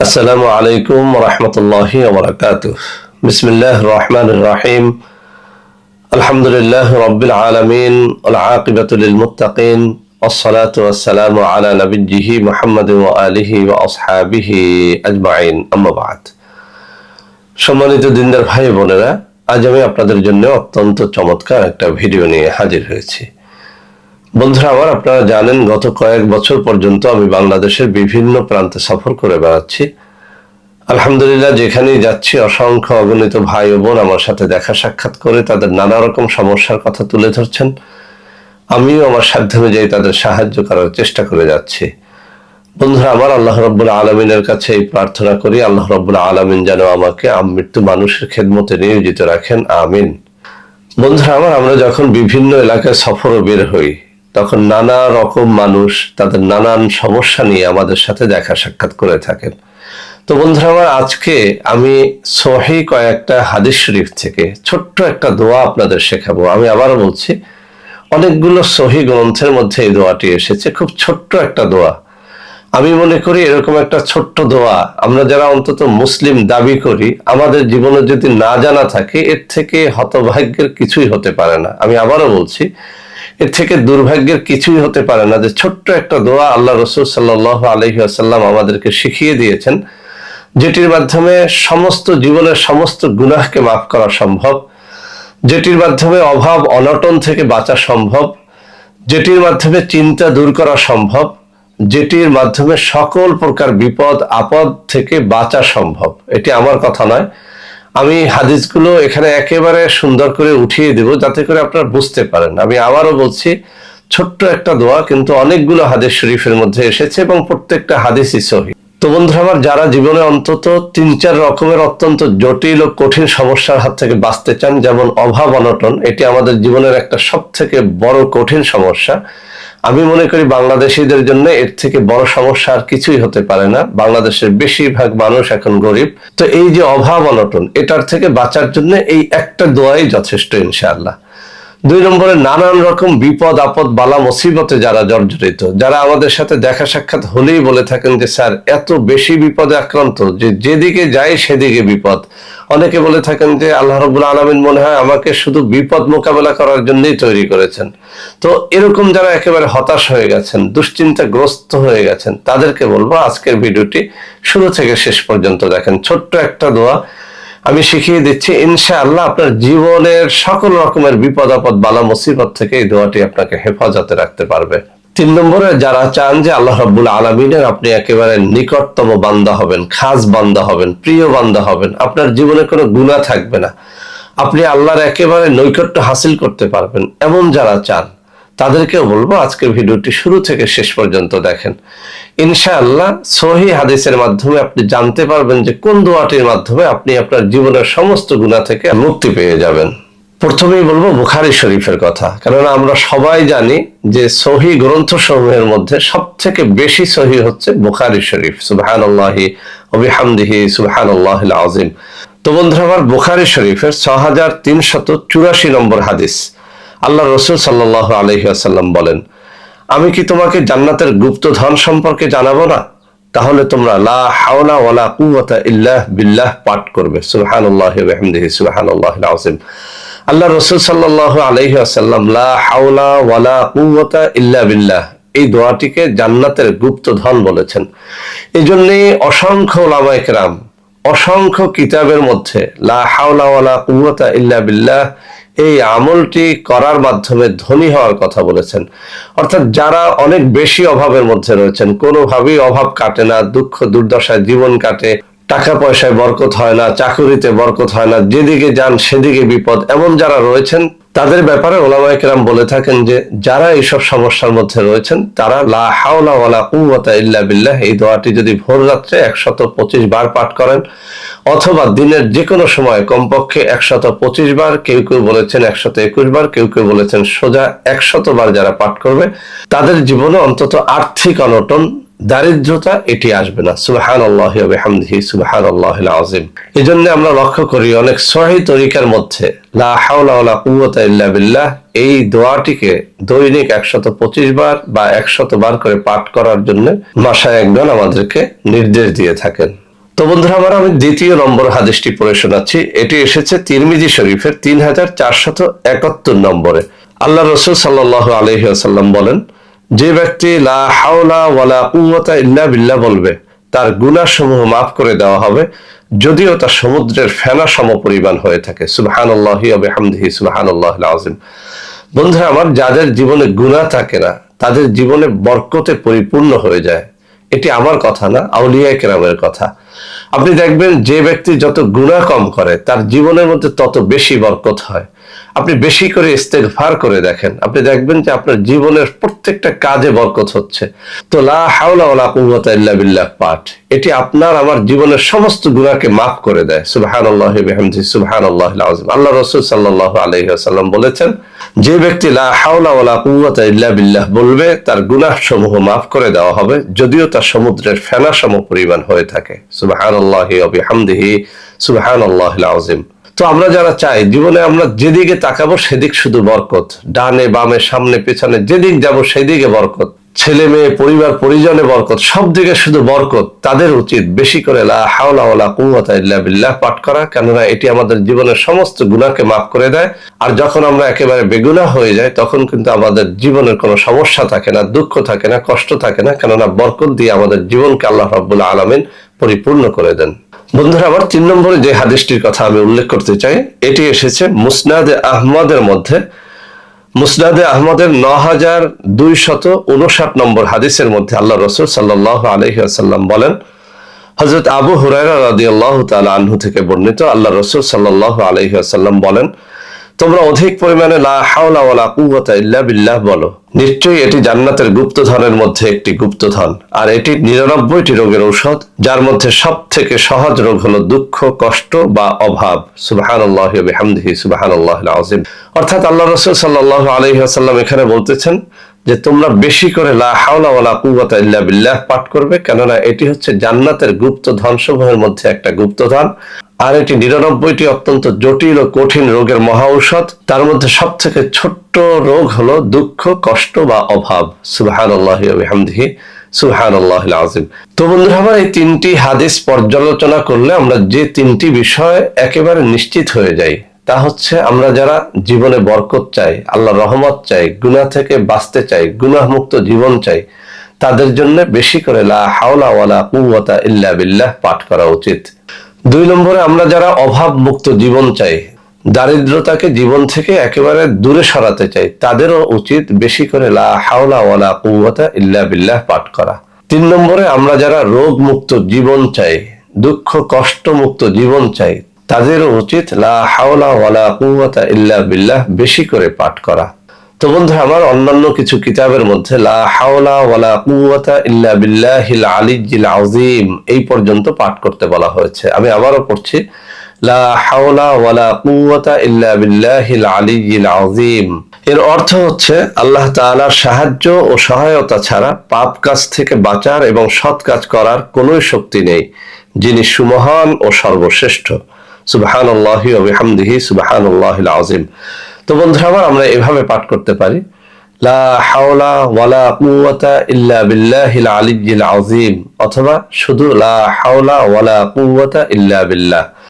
আসসালামু আলাইকুম রহমতুল্লাহি ওয়া বারাকাতুহু। বিসমিল্লাহির রহমানির রহিম। আলহামদুলিল্লাহি রাব্বিল আলামিন ওয়াল আকিবাতু লিল মুত্তাকিন ওয়াসসালাতু ওয়াসসালামু আলা নাবিয়্যিহি মুহাম্মাদিন ওয়া আলিহি ওয়া আসহাবিহি আজমাইন, আম্মা বা'দ। সম্মানিত দিনদার ভাই বোনেরা, আজ আমি আপনাদের জন্য অত্যন্ত চমৎকার একটা ভিডিও নিয়ে হাজির হয়েছি। বন্ধুরা আমার, আপনারা জানেন গত কয়েক বছর পর্যন্ত আমি বাংলাদেশের বিভিন্ন প্রান্তে সফর করে বেড়াচ্ছি। আলহামদুলিল্লাহ, যেখানেই যাচ্ছি অসংখ্য অগণিত ভাই ও বোন আমার সাথে দেখা সাক্ষাৎ করে তাদের নানা রকম সমস্যার কথা তুলে ধরছেন। আমিও আমার সাধ্য অনুযায়ী তাদের সাহায্য করার চেষ্টা করে যাচ্ছি। বন্ধুরা আমার, আল্লাহ রাব্বুল আলামিনের কাছে এই প্রার্থনা করি, আল্লাহ রাব্বুল আলামিন যেন আমাকে আমৃত্যু মানুষের খেদমতে নিয়োজিত রাখেন, আমিন। বন্ধুরা আমার, আমরা যখন বিভিন্ন এলাকায় সফরে বের হই তখন নানা রকম মানুষ তাদের নানান সমস্যা নিয়ে আমাদের সাথে দেখা সাক্ষাৎ করে থাকেন। তো বন্ধুরা আমার, আজকে আমি সহিহ কয়েকটা হাদিস শরীফ থেকে ছোট্ট একটা দোয়া আপনাদের শেখাবো। আমি আবারও বলছি, অনেকগুলো সহিহ গ্রন্থের মধ্যে এই দোয়াটি এসেছে, খুব ছোট্ট একটা দোয়া। আমি মনে করি এরকম একটা ছোট্ট দোয়া আমরা যারা অন্তত মুসলিম দাবি করি, আমাদের জীবনে যদি না জানা থাকে, এর থেকে হতভাগ্যের কিছুই হতে পারে না। আমি আবারও বলছি, এর থেকে দুর্ভাগ্যের কিছুই হতে পারে না যে ছোট্ট একটা দোয়া আল্লাহ রাসূল সাল্লাল্লাহু আলাইহি ওয়াসাল্লাম আমাদেরকে শিখিয়ে দিয়েছেন, যেটির মাধ্যমে সমস্ত জীবনের সমস্ত গুনাহকে মাফ করা সম্ভব, যেটির মাধ্যমে অভাব অনটন থেকে বাঁচা সম্ভব, যেটির মাধ্যমে চিন্তা দূর করা সম্ভব, যেটির মাধ্যমে সকল প্রকার বিপদ আপদ থেকে বাঁচা সম্ভব। এটি আমার কথা নয়, আমি হাদিসগুলো এখানে একেবারে সুন্দর করে উঠিয়ে দেব যাতে করে আপনারা বুঝতে পারেন। আমি আবারও বলছি, ছোট্ট একটা দোয়া কিন্তু অনেকগুলো হাদিস শরীফের মধ্যে এসেছে এবং প্রত্যেকটা হাদিসই সহিহ। তো বন্ধুরা আমার, যারা জীবনে অন্তত ৩-৪ রকমের অত্যন্ত জটিল ও কঠিন সমস্যার হাত থেকে বাঁচতে চান, যেমন অভাব অনটন, এটি আমাদের জীবনের একটা সব থেকে বড় কঠিন সমস্যা। আমি মনে করি বাংলাদেশিদের জন্য এর থেকে বড় সমস্যা আর কিছুই হতে পারে না। বাংলাদেশের বেশিরভাগ মানুষ এখন গরিব। তো এই যে অভাব অনটন, এটার থেকে বাঁচার জন্য এই একটা দোয়াই যথেষ্ট ইনশাআল্লাহ। ২ নম্বরে, নানান রকম বিপদ আপদ বালা মুসিবতে যারা জর্জরিত, যারা আমাদের সাথে দেখা সাক্ষাৎ হলেই বলে থাকেন যে স্যার এত বেশি বিপদে আক্রান্ত যে যেদিকে যাই সেদিকে বিপদ। অনেকে বলে থাকেন যে আল্লাহ রাব্বুল আলামিন মনে হয় আমাকে শুধু বিপদ মোকাবেলা করার জন্যই তৈরি করেছেন। তো এরকম যারা একেবারে হতাশ হয়ে গেছেন, দুশ্চিন্তাগ্রস্ত হয়ে গেছেন, তাদেরকে বলবো আজকের ভিডিওটি শুরু থেকে শেষ পর্যন্ত দেখেন। ছোট্ট একটা দোয়া আমি শিখিয়ে দিচ্ছি, ইনশাআল্লাহ আপনার জীবনের সকল রকমের বিপদ আপদ বালা মুসিবত থেকে এই দোয়াটি আপনাকে হেফাজতে রাখতে পারবে। ৩ নম্বরে, যারা চান যে আল্লাহ রাব্বুল আলামিনের আপনি একেবারে নিকটতম বান্দা হবেন, খাস বান্দা হবেন, প্রিয় বান্দা হবেন, আপনার জীবনে কোনো গুনাহ থাকবে না, আপনি আল্লাহর একেবারে নৈকট্য হাসিল করতে পারবেন, এমন যারা চান তাদেরকেও বলবো আজকের ভিডিওটি শুরু থেকে শেষ পর্যন্ত দেখেন। ইনশাআল্লাহ সহিহ হাদিসের মাধ্যমে আপনি জানতে পারবেন যে কোন দোয়াটির মাধ্যমে আপনি আপনার জীবনের সমস্ত গুনাহ থেকে মুক্তি পেয়ে যাবেন। প্রথমেই বলবো বুখারী শরীফের কথা, কারণ আমরা সবাই জানি যে সহিহ গ্রন্থসমূহের মধ্যে সবথেকে বেশি সহিহ হচ্ছে বুখারী শরীফ। সুবহানাল্লাহি ওয়া বিহামদিহি সুবহানাল্লাহিল আযীম। তো বন্ধুরা আমার, বুখারী শরীফের ৬৩৮৪ নম্বর হাদিস, আল্লাহ রাসূল সাল্লাল্লাহু আলাইহি ওয়াসাল্লাম বলেন, আমি কি তোমাকে জান্নাতের গুপ্ত ধন সম্পর্কে জানাবো না? তাহলে তোমরা লা হাওলা ওয়ালা কুওয়াতা ইল্লা বিল্লাহ পাঠ করবে। সুবহানাল্লাহি ওয়া বিহামদিহি সুবহানাল্লাহিল আযীম। আল্লাহ রাসূল সাল্লাল্লাহু আলাইহি ওয়াসাল্লাম লা হাওলা ওয়ালা কুওয়াতা ইল্লা বিল্লাহ এই দোয়াটিকে জান্নাতের গুপ্ত ধন বলেছেন। এজন্যই অসংখ্য উলামায়ে কেরাম অসংখ্য কিতাবের মধ্যে লা হাওলা ওয়ালা কুওয়াতা ইল্লা বিল্লাহ এই আমলটি করার মাধ্যমে ধনী হওয়ার কথা বলেছেন। অর্থাৎ যারা অনেক বেশি অভাবের মধ্যে রয়েছেন, কোনোভাবেই অভাব কাটে না, দুঃখ দুর্দশায় জীবন কাটে, টাকা পয়সায় বরকত হয় না, চাকুরিতে বরকত হয় না, যেদিকে যান সেদিকে বিপদ, এমন যারা রয়েছেন তাদের ব্যাপারে উলামায়ে কেরাম বলে থাকেন যে যারা এইসব সমস্যার মধ্যে রয়েছেন তারা লা হাওলা ওয়ালা কুওয়াতা ইল্লা বিল্লাহ এই দোয়াটি যদি ভোর রাত্রে ১২৫ বার পাঠ করেন, অথবা দিনের যে কোনো সময় কমপক্ষে ১২৫ বার, কেউ কেউ বলেছেন ১২১ বার, কেউ কেউ বলেছেন সোজা ১০০ বার যারা পাঠ করবে, তাদের জীবনে অন্তত আর্থিক অনটন, দারিদ্রতা এটি আসবে না। সুবহানাল্লাহি ওয়া বিহামদিহি সুবহানাল্লাহিল আযীম। এজন্য আমরা লক্ষ্য করি অনেক সহিহ তরিকার মধ্যে লা হাওলা ওয়ালা কুওয়াতা ইল্লা বিল্লাহ এই দোয়াটিকে দৈনিক ১২৫ বার বা ১০০ বার করে পাঠ করার জন্য মাসায় একজন আমাদেরকে নির্দেশ দিয়ে থাকেন। তো বন্ধুরা আমার, আমি দ্বিতীয় নম্বর হাদিসটি পড়ে শোনাচ্ছি। এটি এসেছে তিরমিজি শরীফের 3471 নম্বরে। আল্লাহ রসুল সাল্লাল্লাহু আলাইহি ওয়াসাল্লাম বলেন, যে ব্যক্তি লা হাওলা ওয়ালা কুওয়াতা ইল্লা বিল্লাহ বলবে, তার গুনাহ সমূহ মাফ করে দেওয়া হবে, যদিও তা সমুদ্রের ফেনা সমপরিমাণ হয়ে থাকে। সুবহানাল্লাহি ওয়া বিহামদিহি সুবহানাল্লাহিল আযীম। বন্ধুরা আমার, যাদের জীবনে গুনাহ থাকে না, তাদের জীবনে বরকতে পরিপূর্ণ হয়ে যায়। এটি আমার কথা না, আউলিয়া কেরামের কথা। আপনি দেখবেন, যে ব্যক্তি যত গুনাহ কম করে, তার জীবনের মধ্যে তত বেশি বরকত হয়। আপনি বেশি করে ইস্তেগফার করে দেখেন, আপনি দেখবেন যে আপনার জীবনের প্রত্যেকটা কাজে বরকত হচ্ছে। তো লা হাওলা ওয়ালা কুওয়াতা ইল্লা বিল্লাহ পাঠ, এটি আপনার আমার জীবনের সমস্ত গুনাহকে মাফ করে দেয়। সুবহানাল্লাহি ওয়া বিহামদিহি সুবহানাল্লাহিল আযীম। আল্লাহ রাসূল সাল্লাল্লাহু আলাইহি ওয়াসাল্লাম বলেছেন, যে ব্যক্তি লা হাওলা ওয়ালা কুওয়াতা ইল্লা বিল্লাহ বলবে, তার গুনাহ সমূহ মাফ করে দেওয়া হবে, যদিও তা সমুদ্রের ফেনা সমপরিমাণ হয়ে থাকে। সুবহানাল্লাহি ওয়া বিহামদিহি সুবহানাল্লাহিল আযীম। তো আমরা যারা চাই জীবনে আমরা যেদিকে তাকাবো সেদিক শুধু বরকত, ডানে বামে সামনে পেছনে যেদিক যাব সেদিকে বরকত, ছেলে মেয়ে পরিবার পরিজনে বরকত, সব দিকে শুধু বরকত, তাদের উচিত বেশি করে লা হাওলা ওয়ালা কুওয়াতা ইল্লা বিল্লাহ পাঠ করা। কেননা এটি আমাদের জীবনের সমস্ত গুনাহকে মাফ করে দেয়। আর যখন আমরা একেবারে বেগুনাহ হয়ে যাই, তখন কিন্তু আমাদের জীবনের কোনো সমস্যা থাকে না, দুঃখ থাকে না, কষ্ট থাকে না। কেননা বরকত দিয়ে আমাদের জীবনকে আল্লাহ রাব্বুল আলামিন পরিপূর্ণ করে দেন। বন্ধুরা আমার, 3 নম্বরে যে হাদিসটির কথা আমি উল্লেখ করতে চাই, এটি এসেছে মুসনাদে আহমদের মধ্যে। মুসনাদে আহমদের 9259 নম্বর হাদিসের মধ্যে আল্লাহ রাসূল সাল্লাল্লাহু আলাইহি ওয়াসাল্লাম বলেন, হযরত আবু হুরায়রা রাদিয়াল্লাহু তাআলা আনহু থেকে বর্ণিত, আল্লাহ রাসূল সাল্লাল্লাহু আলাইহি ওয়াসাল্লাম বলেন, তোমরা অধিক পরিমাণে লা হাওলা ওয়ালা কুওয়াতা ইল্লা বিল্লাহ বলো। নিশ্চয়ই এটি জান্নাতের গুপ্তধনের মধ্যে একটি গুপ্তধন, আর এটি 99টি রোগের ঔষধ, যার মধ্যে সব থেকে সহজ রোগ হলো দুঃখ, কষ্ট বা অভাব। সুবহানাল্লাহি ওয়া বিহামদিহি সুবহানাল্লাহিল আযীম। অর্থাৎ আল্লাহ রাসূল সাল্লাল্লাহু আলাইহি ওয়াসাল্লাম এখানে বলতেছেন যে তোমরা বেশি করে লা হাওলা ওয়ালা কুওয়াতা ইল্লা বিল্লাহ পাঠ করবে, কেননা এটি হচ্ছে জান্নাতের গুপ্তধন সমূহের মধ্যে একটা গুপ্তধন। আর এটি 99টি অত্যন্ত জটিল ও কঠিন রোগের মহা ঔষধ, তার মধ্যে সব থেকে ছোট্ট রোগ হলো দুঃখ, কষ্ট বা অভাব। সুবহানাল্লাহি ওয়া বিহামদিহি সুবহানাল্লাহিল আযীম। তো বন্ধুরা আমার, এই 3টি হাদিস পর্যালোচনা করলে আমরা যে 3টি বিষয় একেবারে নিশ্চিত হয়ে যাই, তা হচ্ছে আমরা যারা জীবনে বরকত চাই, আল্লাহর রহমত চাই, গুনাহ থেকে বাঁচতে চাই, গুনাহ মুক্ত জীবন চাই, তাদের জন্য বেশি করে লা হাওলা ওয়ালা কুওয়াতা ইল্লা বিল্লাহ পাঠ করা উচিত। 2 নম্বরে, আমরা যারা অভাব মুক্ত জীবন চাই, দারিদ্রতাকে জীবন থেকে একেবারে দূরে সরাতে চাই, তাদেরও উচিত বেশি করে লা হাওলা ওয়ালা কুওয়াতা ইল্লা বিল্লাহ পাঠ করা। 3 নম্বরে, আমরা যারা রোগ মুক্ত জীবন চাই, দুঃখ কষ্ট মুক্ত জীবন চাই, তাদেরও উচিত লা হাওলা ওয়ালা কুওয়াতা ইল্লা বিল্লাহ বেশি করে পাঠ করা। তো বন্ধুরা আমার, অন্যান্য কিছু কিতাবের মধ্যে লা হাওলা ওয়ালা কুওয়াতা ইল্লা বিল্লাহিল আলিয়্যিল আযীম এই পর্যন্ত পাঠ করতে বলা হয়েছে। আমি আবারও পড়ছি, লা হাওলা ওয়ালা কুওয়াতা ইল্লা বিল্লাহিল আলিয়্যিল আযীম। এর অর্থ হচ্ছে আল্লাহ তাআলার সাহায্য ও সহায়তা ছাড়া পাপ কাজ থেকে বাঁচার এবং সৎ কাজ করার কোনো শক্তি নেই, যিনি সুমহান ও সর্বশ্রেষ্ঠ। সুবহানাল্লাহি ওয়া বিহামদিহি সুবহানাল্লাহিল আযীম। তো বন্ধুরা আমার, আমরা এভাবে পাঠ করতে পারি, লা হাওলা ওয়ালা কুওয়াতা ইল্লা বিল্লাহিল আলিয়্যিল আযীম, অথবা শুধু লা হাওলা ওয়ালা কুওয়াতা ইল্লা বিল্লাহ।